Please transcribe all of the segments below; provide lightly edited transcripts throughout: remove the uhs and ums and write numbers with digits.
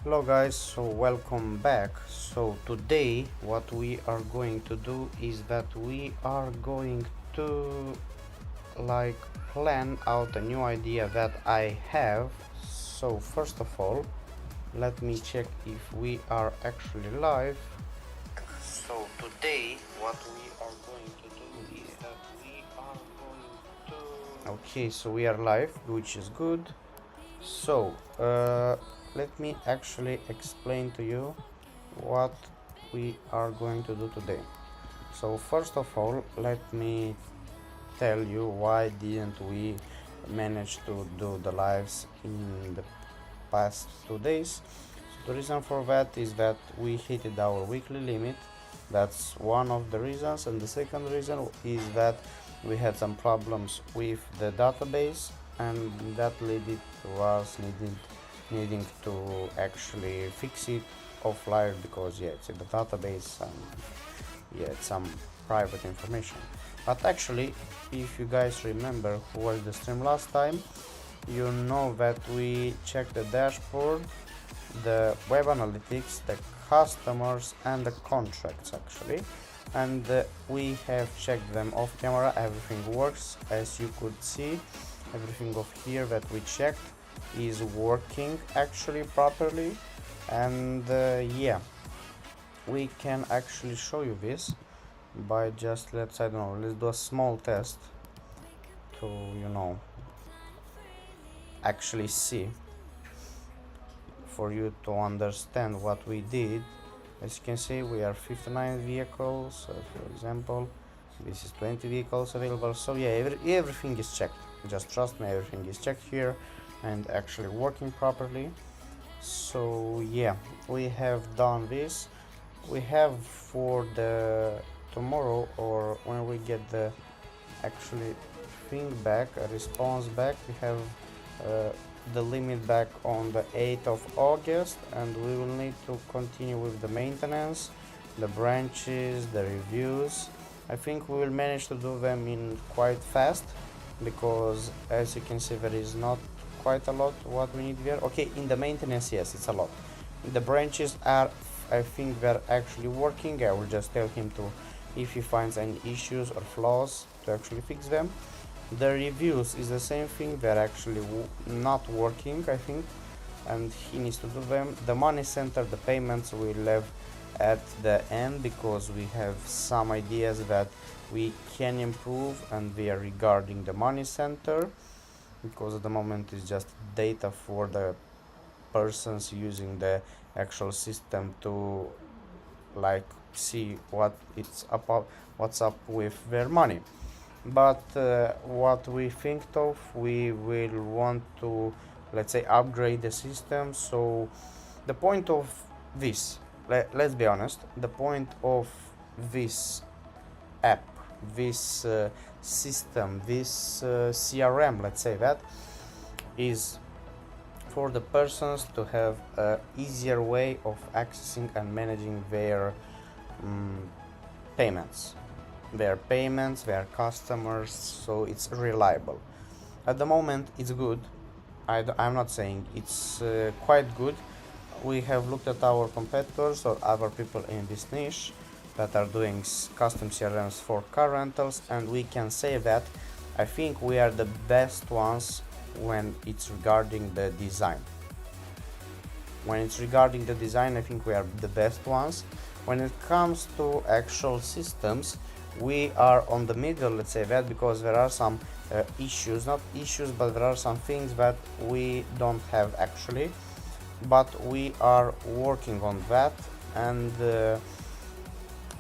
Hello guys, so welcome back. So today what we are going to do is that we are going to like plan out a new idea that I have. So first of all, let me check if we are actually live. So today what we are going to do is that we are going to okay, so we are live, which is good. So let me actually explain to you what we are going to do today. So first of all, let me tell you why didn't we manage to do the lives in the past 2 days. So the reason for that is that we hit our weekly limit. That's one of the reasons, and the second reason is that we had some problems with the database, and that led it to us needing to actually fix it offline because it's in the database and it's some private information. But actually, if you guys remember who was the stream last time, you know that we checked the dashboard, the web analytics, the customers and the contracts actually, and we have checked them off camera. Everything works, as you could see. Everything of here that we checked is working actually properly, and we can actually show you this by just let's do a small test to actually see, for you to understand what we did. As you can see, we are 59 vehicles, for example. This is 20 vehicles available. So yeah, everything is checked. Just trust me, everything is checked here and actually working properly. So yeah, we have done this. We have for the tomorrow, or when we get the actually thing back, a response back, we have the limit back on the 8th of August, and we will need to continue with the maintenance, the branches, the reviews. I think we will manage to do them in quite fast, because as you can see there is not quite a lot what we need here. Okay, in the maintenance, yes, it's a lot. The branches are, I think they're actually working. I will just tell him to, if he finds any issues or flaws, to actually fix them. The reviews is the same thing, they're actually not working, I think, and he needs to do them. The money center, the payments we leave at the end, because we have some ideas that we can improve, and they are regarding the money center, because at the moment it's just data for the persons using the actual system to like see what's up with their money. But what we think of, we will want to, let's say, upgrade the system. So the point of this, let's be honest, the point of this app, this system, this CRM, let's say, that is for the persons to have a easier way of accessing and managing their payments, their customers, so it's reliable. At the moment it's good. I'm not saying it's quite good. We have looked at our competitors or other people in this niche that are doing custom CRMs for car rentals, and we can say that I think we are the best ones when it's regarding the design. I think we are the best ones. When it comes to actual systems, we are on the middle, let's say that, because there are some issues, not issues, but there are some things that we don't have actually, but we are working on that. And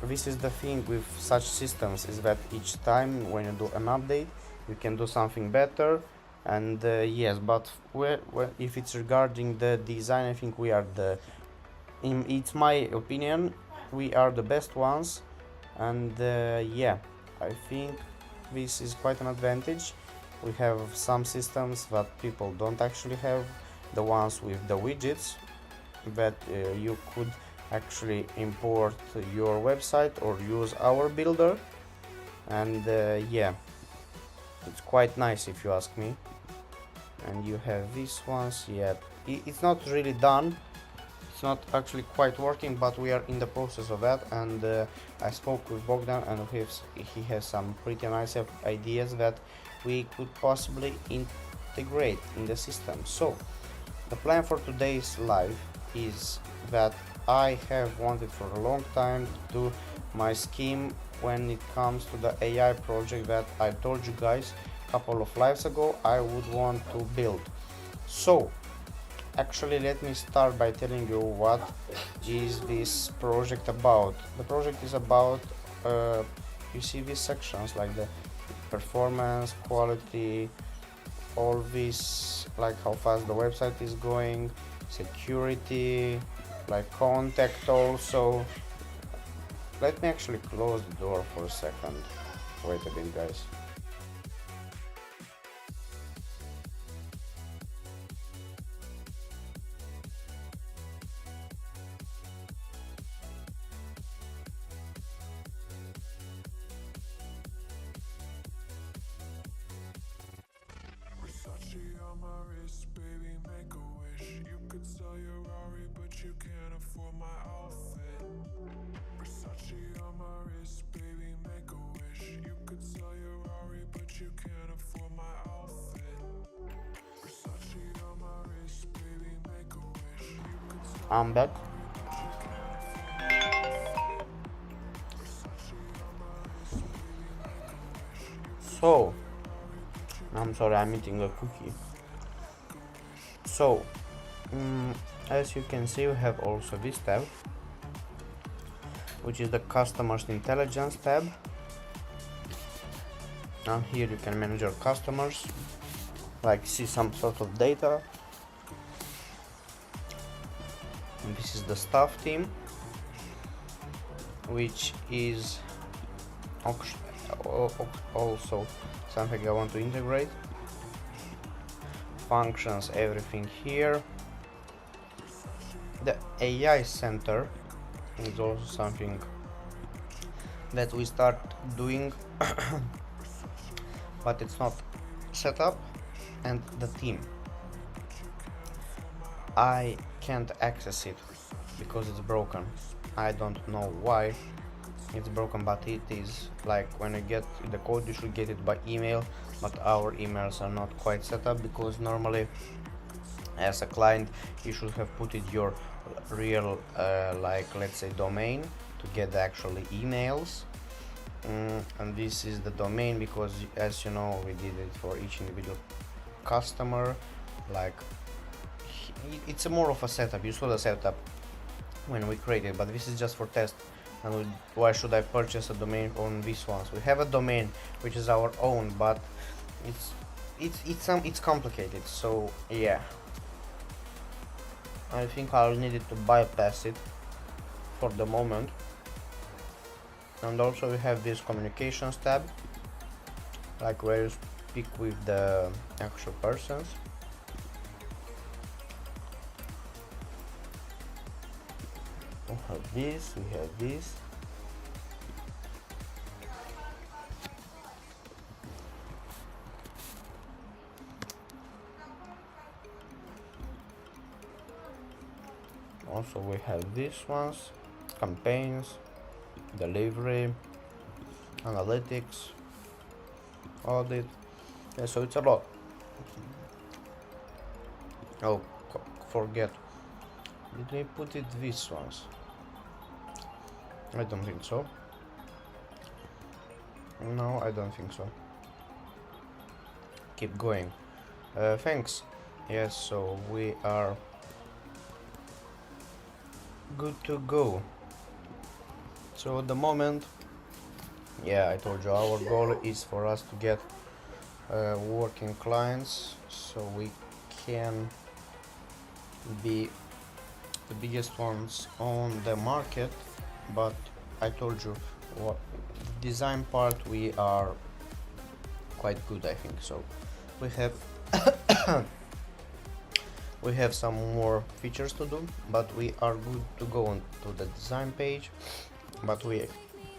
this is the thing with such systems, is that each time when you do an update, you can do something better. And yes, but if it's regarding the design, I think we are it's my opinion, we are the best ones. And yeah, I think this is quite an advantage. We have some systems that people don't actually have, the ones with the widgets that you could actually import your website or use our builder. And yeah, it's quite nice if you ask me. And you have these ones. Yeah, it's not really done, it's not actually quite working, but we are in the process of that. And I spoke with Bogdan, and he has some pretty nice ideas that we could possibly integrate in the system. So the plan for today's live is that I have wanted for a long time to do my scheme when it comes to the AI project that I told you guys a couple of lives ago I would want to build. So actually, let me start by telling you what is this project about. The project is about, you see these sections like the performance, quality, all this, like how fast the website is going, security, like contact also. Let me actually close the door for a second. Wait a bit, guys. On my wrist, baby, make a wish. You could sell your Rari, but you can't afford my outfit. Versace on my wrist, baby, make a wish. You could sell your Rari, but you can't afford my outfit. Versace on my wrist, baby, make a wish. You could sell I'm back. So, I'm sorry, I'm eating a cookie. So, as you can see, we have also this tab, which is the Customers Intelligence tab. And here you can manage your customers, like see some sort of data. And this is the staff team, which is also something I want to integrate. Functions, everything here. The AI center is also something that we start doing but it's not set up. And the team, I can't access it because it's broken. I don't know why it's broken, but it is. Like when you get the code, you should get it by email, but our emails are not quite set up, because normally as a client you should have put it your real like let's say domain to get the actual emails. And this is the domain because, as you know, we did it for each individual customer. Like it's a more of a setup. You saw the setup when we created, but this is just for test. And why should I purchase a domain on these ones? We have a domain which is our own, but it's complicated. So yeah, I think I'll need it to bypass it for the moment. And also we have this communications tab, like where you speak with the actual persons. We have this, we have this. Also we have these ones, campaigns, delivery, analytics, audit. Yeah, so it's a lot. Oh, forget. Did we put it these ones? I don't think so. No, I don't think so. Keep going. Thanks. Yes, so we are good to go. So at the moment, yeah, I told you our goal is for us to get working clients so we can be the biggest ones on the market. But I told you what design part we are quite good, I think. So we have we have some more features to do, but we are good to go on to the design page, but we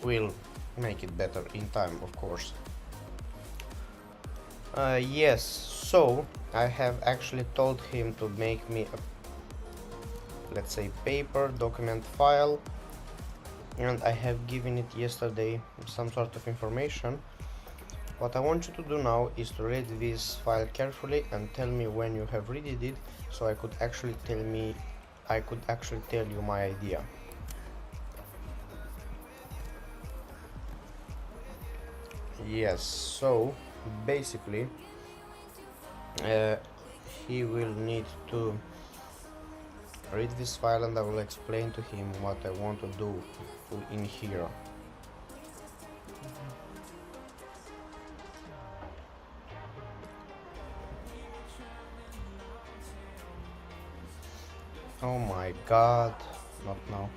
will make it better in time, of course. Yes, so I have actually told him to make me let's say paper document file, and I have given it yesterday some sort of information. What I want you to do now is to read this file carefully and tell me when you have read it, so I could actually tell you my idea. Yes, so basically he will need to read this file, and I will explain to him what I want to do in here. Oh my god, not now.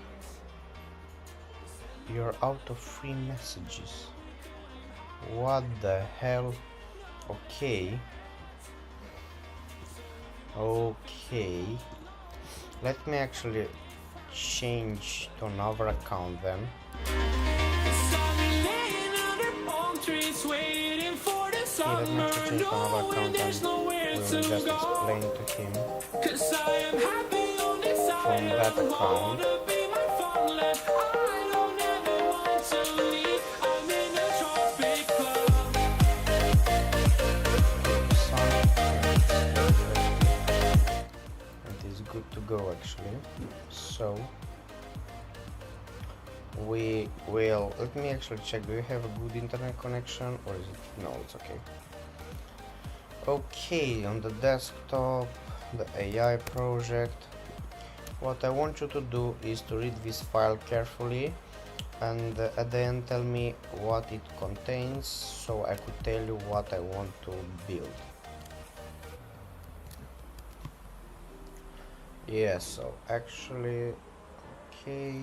You're out of free messages. What the hell? Okay. Let me actually change to another account then. Okay, let me actually change to another account and we will just explain to him from that account. Good to go actually. So we will, let me actually check, do you have a good internet connection, or is it, no, it's okay. Okay, on the desktop, the AI project, what I want you to do is to read this file carefully and at the end tell me what it contains, so I could tell you what I want to build. Yeah, so actually, okay.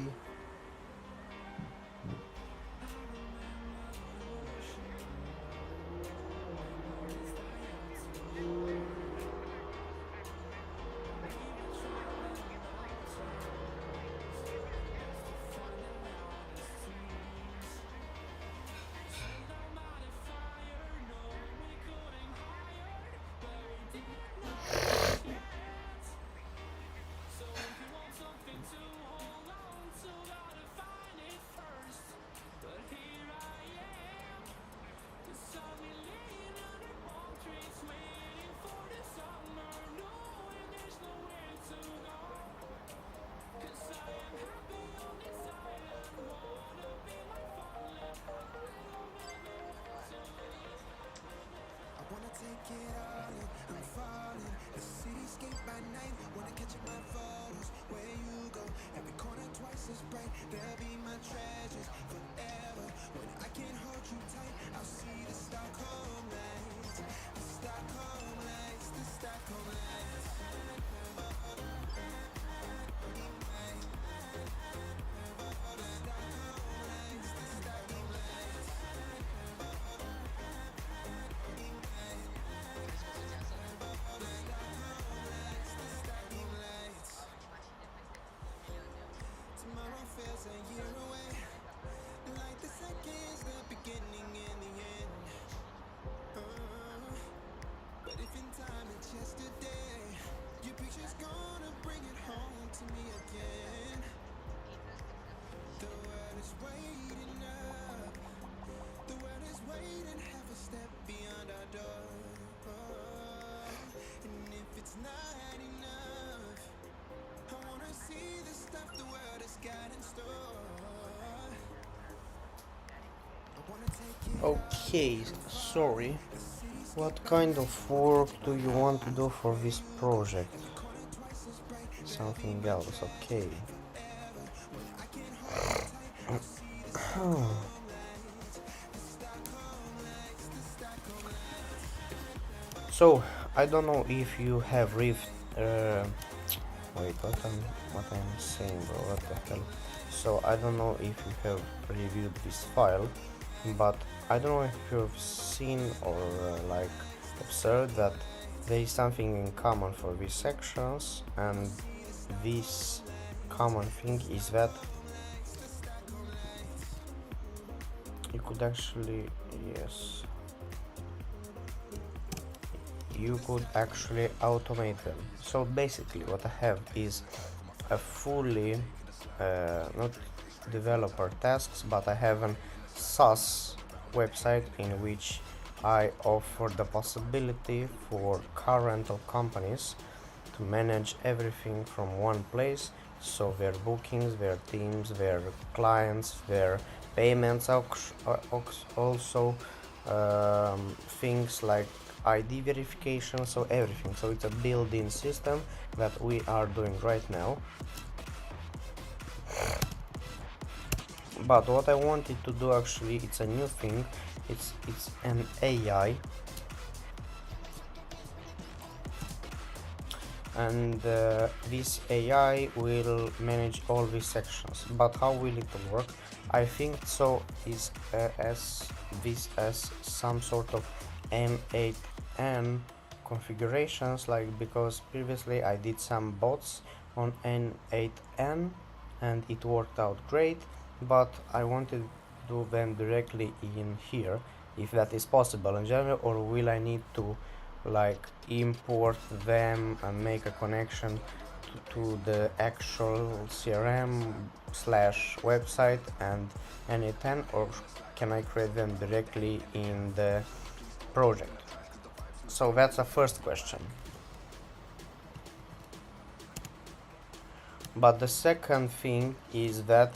Okay, sorry. What kind of work do you want to do for this project? Something else, okay. So, I don't know if you have read. Wait, what I'm saying, bro? What the hell? So I don't know if you have reviewed this file, but I don't know if you've seen or like observed that there is something in common for these sections, and this common thing is that you could actually, yes, you could actually automate them. So basically what I have is a fully not developer tasks, but I have a SaaS website in which I offer the possibility for car rental companies to manage everything from one place, so their bookings, their teams, their clients, their payments, also things like ID verification, so everything. So it's a built-in system that we are doing right now. But what I wanted to do, actually, it's a new thing. It's an AI, and this AI will manage all these sections. But how will it work? I think so is as some sort of N8N configurations, like, because previously I did some bots on N8N and it worked out great, but I wanted to do them directly in here, if that is possible in general, or will I need to like import them and make a connection to the actual CRM slash website and N8N, or can I create them directly in the project? So that's the first question. But the second thing is that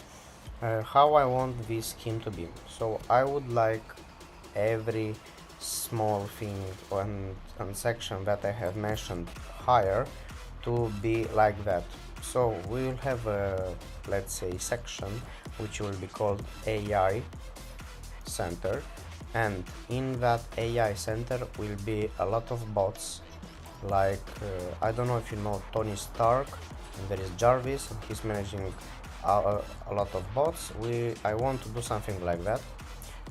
how I want this scheme to be. So I would like every small thing and section that I have mentioned higher to be like that. So we will have a, let's say, section which will be called AI Center, and in that AI Center will be a lot of bots, like I don't know if you know Tony Stark, and there is Jarvis, and he's managing a lot of bots. I want to do something like that.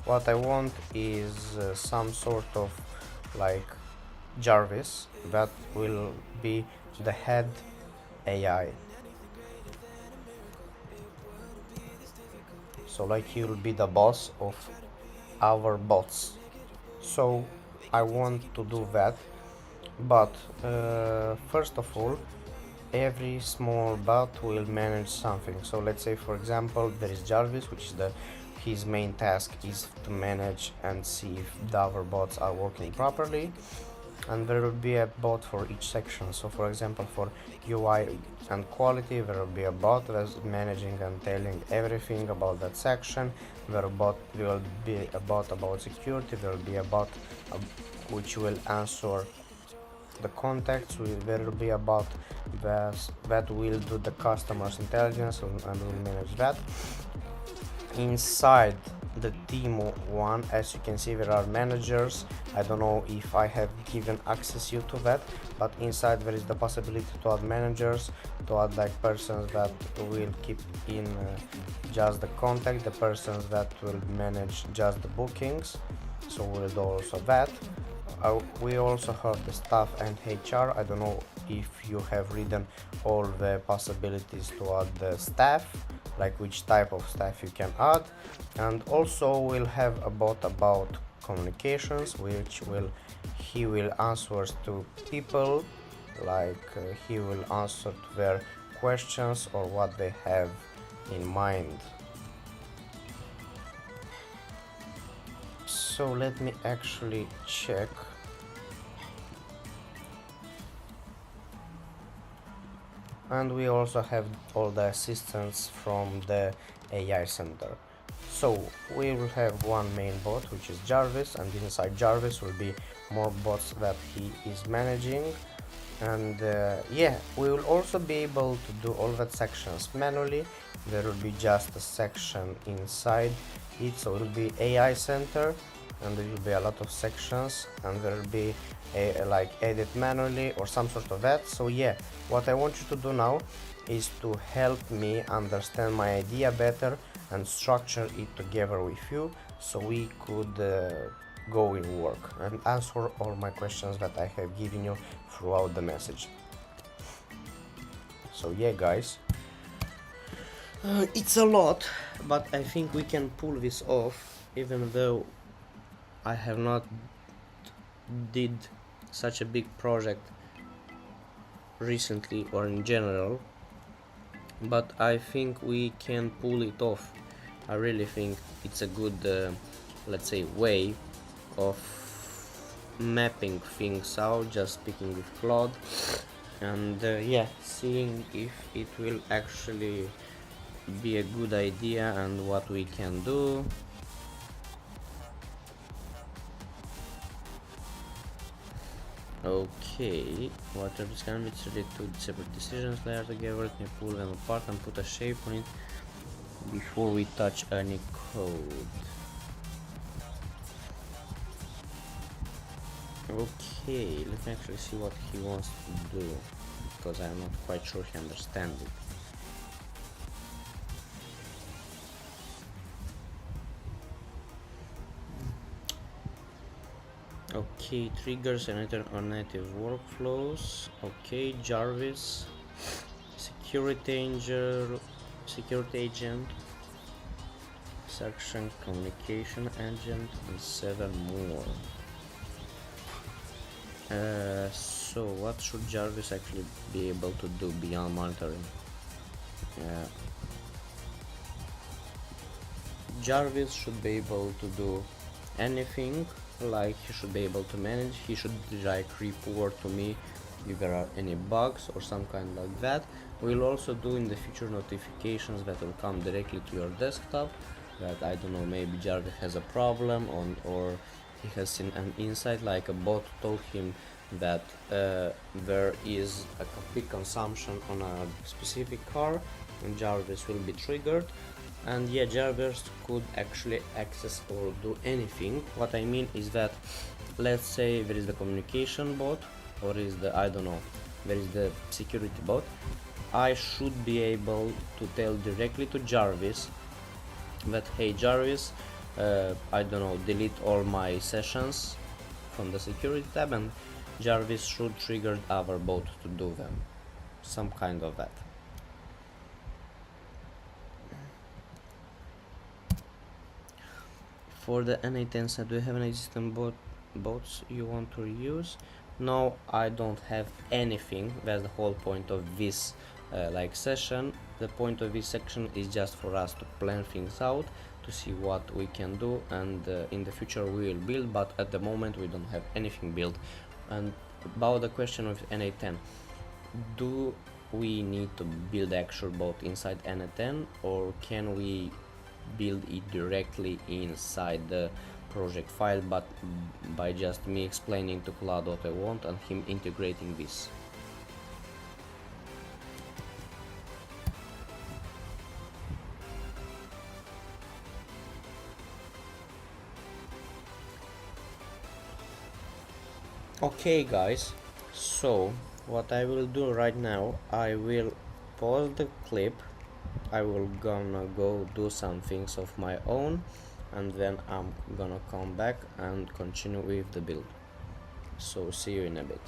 What I want is some sort of like Jarvis that will be the head AI. So like he will be the boss of our bots. So I want to do that, but first of all, every small bot will manage something. So let's say, for example, there is Jarvis, which is his main task is to manage and see if the other bots are working properly, and there will be a bot for each section. So for example, for UI and quality, there will be a bot that's managing and telling everything about that section. There will be a bot about security. There will be a bot which will answer the contacts. There will be a bot that will do the customer's intelligence and will manage that. Inside the team one, as you can see, there are managers. I don't know if I have given access you to that, but inside there is the possibility to add managers, to add like persons that will keep in just the contact, the persons that will manage just the bookings. So we'll do also that. We also have the staff and HR. I don't know if you have written all the possibilities to add the staff, like which type of staff you can add. And also we'll have a bot about communications, which he will answer to people, like he will answer to their questions or what they have in mind. So let me actually check. And we also have all the assistants from the AI Center. So we will have one main bot, which is Jarvis, and inside Jarvis will be more bots that he is managing. And yeah, we will also be able to do all that sections manually. There will be just a section inside it, so it will be AI Center, and there will be a lot of sections, and there will be like edit manually or some sort of that. So yeah, what I want you to do now is to help me understand my idea better and structure it together with you, so we could go in work and answer all my questions that I have given you throughout the message. So yeah, guys, it's a lot, but I think we can pull this off, even though I have not did such a big project recently or in general. but I think we can pull it off. I really think it's a good let's say way of mapping things out, just speaking with Claude, and yeah, seeing if it will actually be a good idea and what we can do. Okay, what are these candidates related to separate decisions layer together, can pull them apart and put a shape on it before we touch any code. Okay, let me actually see what he wants to do, because I'm not quite sure he understands it. Okay, triggers and alternative workflows. Okay, Jarvis, security agent, section communication agent, and 7 more. So what should Jarvis actually be able to do beyond monitoring? Jarvis should be able to do anything, like he should be able to manage, he should like report to me if there are any bugs or some kind like that. We'll also do in the future notifications that will come directly to your desktop, that I don't know, maybe Jarvis has a problem or he has seen an insight, like a bot told him that there is a complete consumption on a specific car, and Jarvis will be triggered. And yeah, Jarvis could actually access or do anything. What I mean is that, let's say there is the communication bot, or is the, I don't know, there is the security bot. I should be able to tell directly to Jarvis that, hey Jarvis, I don't know, delete all my sessions from the security tab, and Jarvis should trigger our bot to do them. Some kind of that. For the NA10 set, do you have an existing bots you want to reuse? No, I don't have anything. That's the whole point of this like session. The point of this section is just for us to plan things out, to see what we can do, and in the future we will build, but at the moment we don't have anything built. And about the question of NA10, do we need to build actual bot inside NA10, or can we build it directly inside the project file, but by just me explaining to Claude what I want and him integrating this? Okay guys, so what I will do right now, I will pause the clip, I will gonna go do some things of my own, and then I'm gonna come back and continue with the build. So see you in a bit.